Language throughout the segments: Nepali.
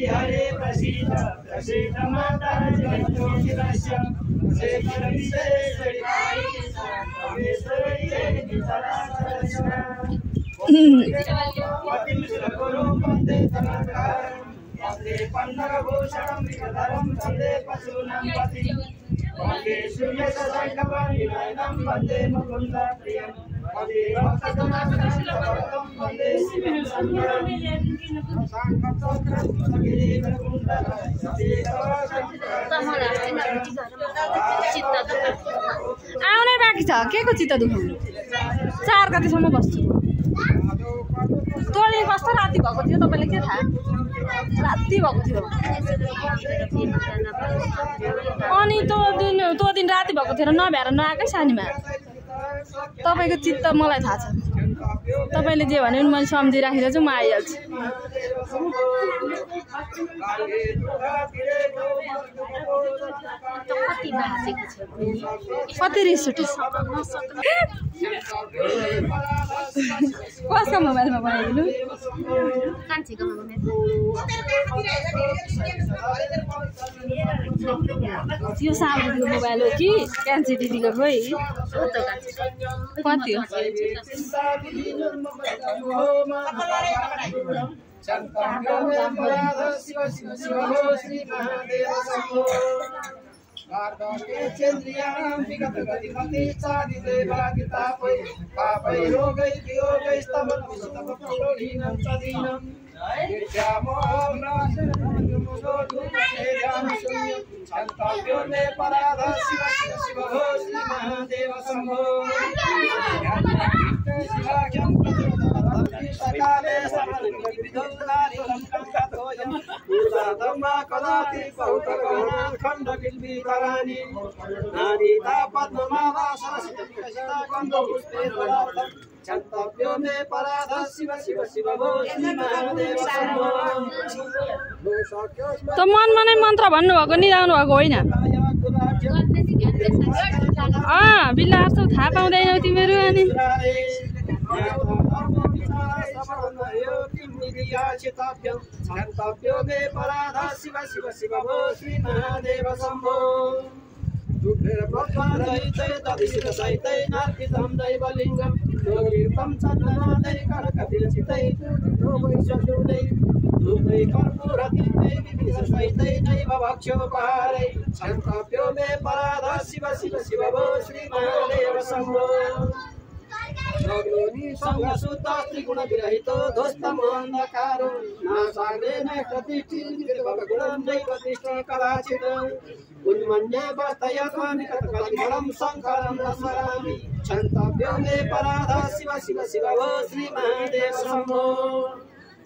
हरे प्रसीद प्रसीद माता ज्योतिरस्य शेखर विशेषरी परमेश्वरी नितरासरस्य पतिं सुरगुरुं वन्दे तनकारं वन्दे पन्नगभूषणं विकधरं वन्दे पशूनां पतिं वन्दे सूर्यसशङ्खपरिणयनं वन्दे मुकुन्दप्रियं वन्दे भक्तजनार्दनं वन्दे शिवं शङ्करं आउनै बाँकी छ के को चित्त दुखाउनु 4 गतेसम्म बस्छु तोले कस्तो राति भएको थियो तपाईले के थाहा राति भएको थियो अनि त्यो दिन राति भएको थियो र नभ्याएर नआकै सानीमा तपाईको चित्त मलाई थाहा छ तपाईले जे भन्यो मैले सम्झि राखेर चाहिँ म आइहाल्छु कति रिस उठ्यो कसको मोबाइलमा बनाइदिनु यो साबुको मोबाइल हो कि कान्छी दिदीको खोइ कति हो त मनमा नै मन्त्र भन्नुभएको नि जानु भएको होइन बिल्ला जस्तो थाहा पाउँदैनौ तिमीहरू अनि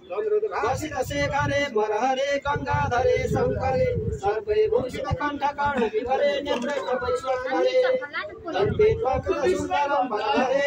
शेखरे मरहरे गंगाधरे शंकरे सर्वे भूषित कंठ कर्ण विभरे नेत्र वैश्वरे तन्ते सुंदरम मरहरे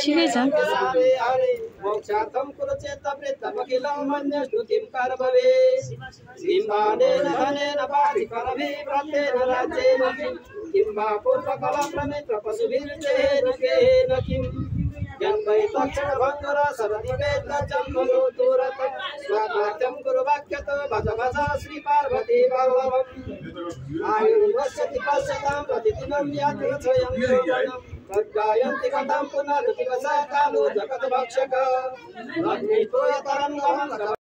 हरे हरे मोक्षार्थम कुरुचेत वृत्त अखिलं मन्य स्तुतिं करभवे सिंहानेन धनेन पारिकरभि व्रतेन राज्येन किंवा पूर्वकला प्रमित्र पशुभिर्जेन केन किम् जन्मै तक्षण भङ्गर सरदि वेद जन्मनो तुरत स्वामात्यं गुरुवाक्यतो भज भज श्री पार्वती वल्लभम् आयुर्वस्यति पश्यतां प्रतिदिनं यात्रुच्छयं यौवनं तद्गायन्ति कथं पुनरुत्थिवसा कालो जगद्भक्षक अग्नितो यतरं गहनं